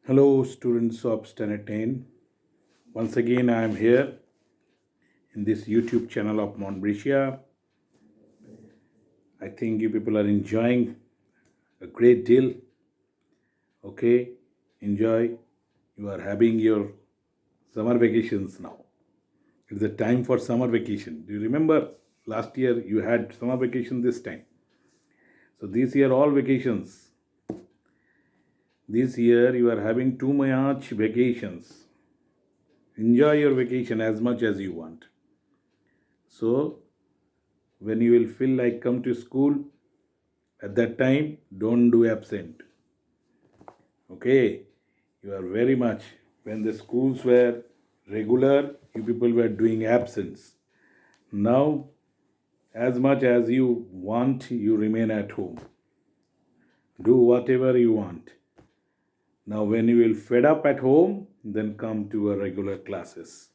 Hello, students of Standard 10. Once again, I am here in this YouTube channel of Mount Brescia. I think you people are enjoying a great deal. Okay, enjoy. You are having your summer vacations now. It's the time for summer vacation. Do you remember last year you had summer vacation this time? So this year, all vacations. This year, you are having too much vacations. Enjoy your vacation as much as you want. So, when you will feel like come to school, at that time don't do absent. Okay, you are very much, when the schools were regular, you people were doing absence. Now, as much as you want, you remain at home, do whatever you want. Now when you will fed up at home, then come to a regular classes.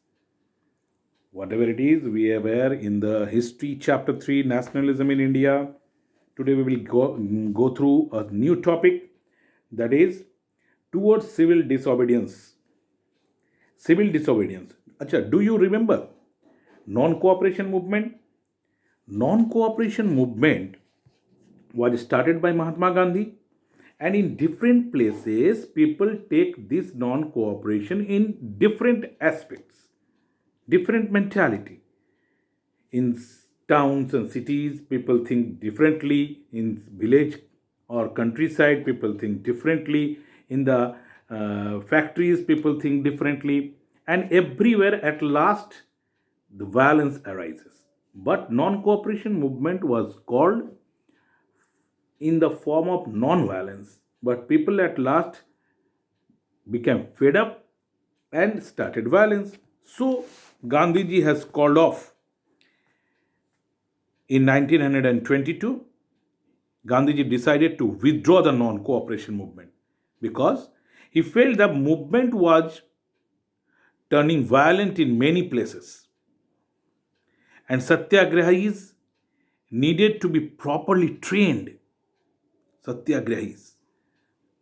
Whatever it is, we were in the history chapter 3, nationalism in India. Today we will go through a new topic, that is towards civil disobedience. Civil disobedience. Acha, do you remember non-cooperation movement? Non-cooperation movement was started by Mahatma Gandhi, and in different places people take this non-cooperation in different aspects, different mentality. In towns and cities, people think differently. In village or countryside, people think differently. In the factories, people think differently. And everywhere, at last, the violence arises. But non-cooperation movement was called in the form of non-violence. But people at last became fed up and started violence. So Gandhiji has called off. In 1922, Gandhiji decided to withdraw the non cooperation movement because he felt the movement was turning violent in many places, and satyagrahis needed to be properly trained. Satyagrahis,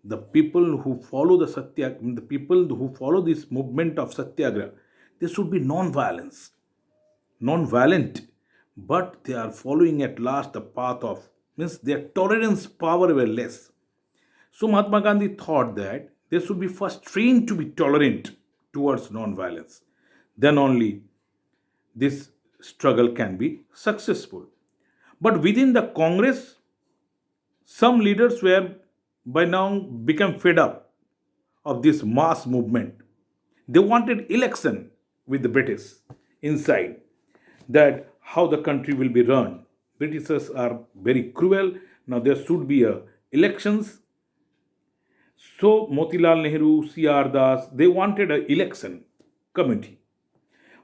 the people who follow the people who follow this movement of satyagraha, they should be non-violence, non-violent, but they are following at last the path of, means their tolerance power were less. So Mahatma Gandhi thought that they should be first trained to be tolerant towards non-violence. Then only this struggle can be successful. But within the Congress, some leaders were by now become fed up of this mass movement. They wanted election with the British inside, that how the country will be run. Britishers are very cruel. Now there should be elections. So Motilal Nehru, C.R. Das, they wanted an election committee.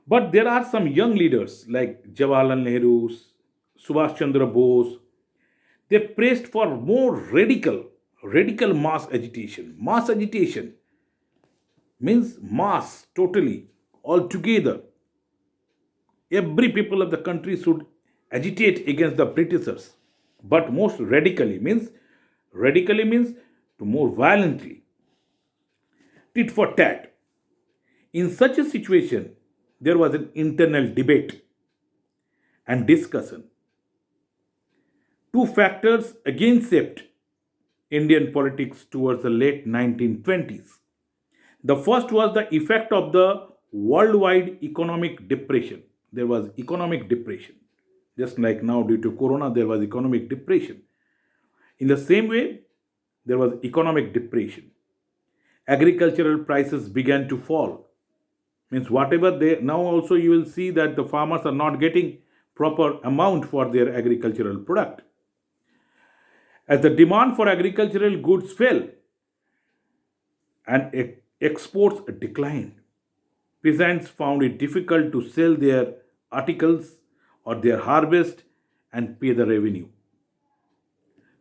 But there are some young leaders like Jawaharlal Nehru, Subhash Chandra Bose. They pressed for more radical mass agitation. Mass agitation means mass, totally, altogether. Every people of the country should agitate against the Britishers, but most radically means to more violently, tit for tat. In such a situation, there was an internal debate and discussion. Two factors again shaped Indian politics towards the late 1920s. The first was the effect of the worldwide economic depression. There was economic depression. Just like now, due to Corona, there was economic depression. In the same way, there was economic depression. Agricultural prices began to fall. Means whatever they now also you will see that the farmers are not getting proper amount for their agricultural product. As the demand for agricultural goods fell and exports declined, peasants found it difficult to sell their articles or their harvest and pay the revenue.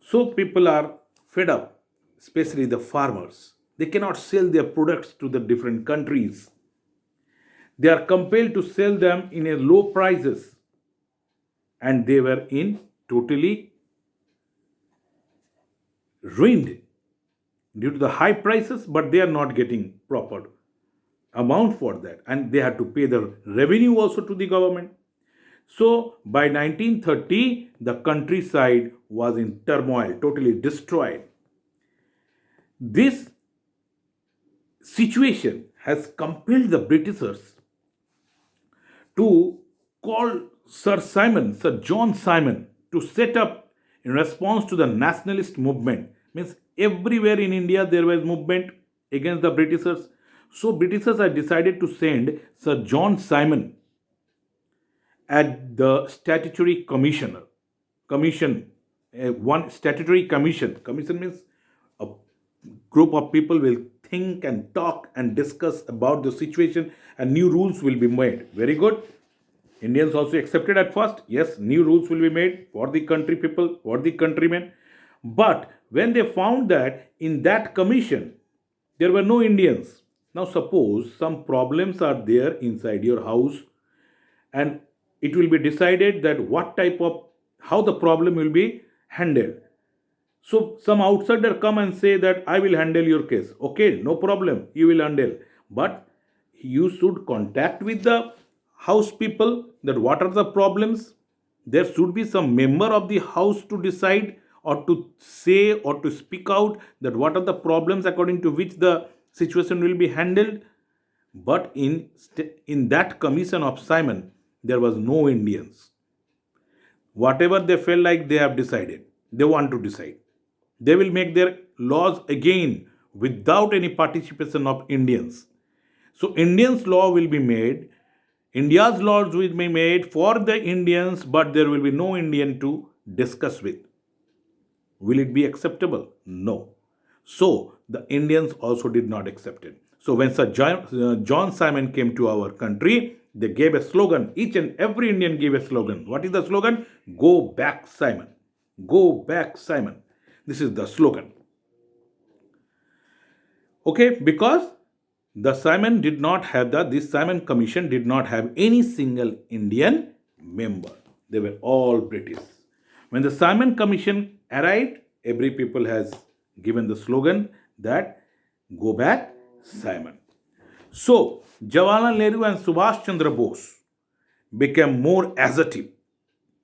So people are fed up, especially the farmers. They cannot sell their products to the different countries. They are compelled to sell them in a low prices, and they were in totally ruined. due to the high prices, but they are not getting proper amount for that, and they had to pay the revenue also to the government. So by 1930, the countryside was in turmoil, totally destroyed. This situation has compelled the Britishers to call Sir John Simon, to set up in response to the nationalist movement. Means everywhere in India there was movement against the Britishers. So Britishers had decided to send Sir John Simon at the statutory commission, one statutory commission means a group of people will think and talk and discuss about the situation, and new rules will be made. Very good. Indians also accepted at first. Yes, new rules will be made for the country people, for the countrymen. But when they found that in that commission there were no Indians, now suppose some problems are there inside your house, and it will be decided that what type of, how the problem will be handled. So some outsider come and say that I will handle your case. Okay, no problem, you will handle. But you should contact with the house people that what are the problems. There should be some member of the house to decide or to say or to speak out that what are the problems according to which the situation will be handled. But in that commission of Simon, there was no Indians. Whatever they felt like they have decided, they want to decide. They will make their laws again without any participation of Indians. So Indians' law will be made, India's laws will be made for the Indians, but there will be no Indian to discuss with. Will it be acceptable? No. So the Indians also did not accept it. So when Sir John Simon came to our country, they gave a slogan. Each and every Indian gave a slogan. What is the slogan? Go back, Simon. Go back, Simon. This is the slogan. Okay, because the Simon did not have this Simon Commission did not have any single Indian member. They were all British. When the Simon Commission arrived, every people has given the slogan that go back, Simon. So Jawaharlal Nehru and Subhash Chandra Bose became more assertive.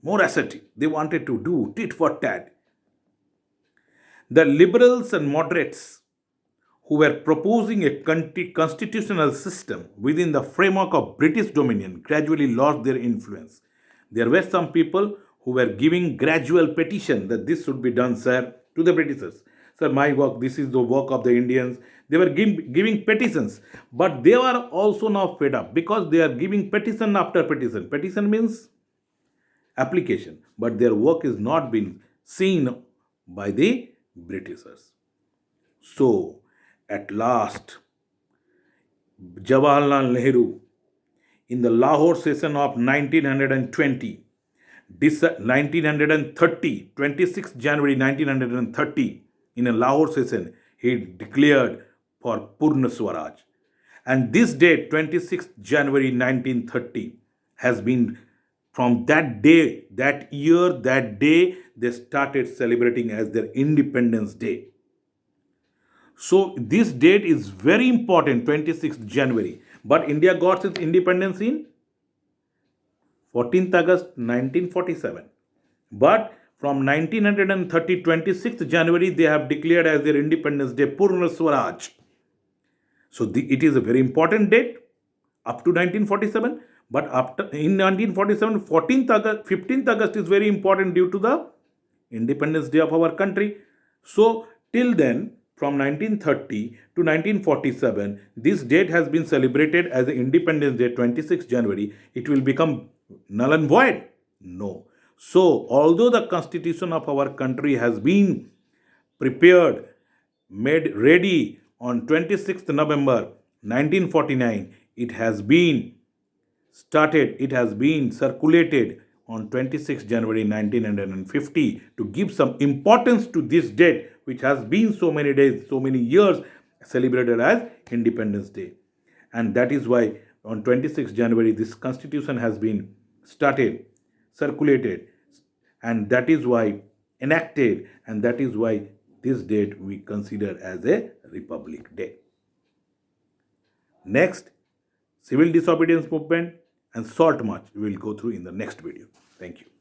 More assertive. They wanted to do tit for tat. The liberals and moderates who were proposing a constitutional system within the framework of British dominion gradually lost their influence. There were some people who were giving gradual petition that this should be done, sir, to the Britishers. Sir, my work, this is the work of the Indians. They were giving petitions, but they are also now fed up because they are giving petition after petition. Petition means application, but their work is not being seen by the Britishers. So, at last, Jawaharlal Nehru, in the Lahore session of 1920, 1930, 26th January 1930, in a Lahore session, he declared for Purna Swaraj. And this date, 26th January 1930, has been from that day, that year, that day, they started celebrating as their Independence Day. So this date is very important, 26th January. But India got its independence in 14th August 1947. But from 1930, 26th January, they have declared as their Independence Day, Purna Swaraj. So it is a very important date up to 1947. But after in 1947, 14th August, 15th August is very important due to the Independence Day of our country. So till then, from 1930 to 1947, this date has been celebrated as Independence Day, 26th January. It will become null and void? No. So, although the constitution of our country has been prepared, made ready on 26th November 1949, it has been started, it has been circulated on 26th January 1950 to give some importance to this date, which has been so many days, so many years celebrated as Independence Day. And that is why on 26th January this constitution has been started, circulated, and that is why enacted, and that is why this date we consider as a Republic Day. Next, civil disobedience movement and salt march we will go through in the next video. Thank you.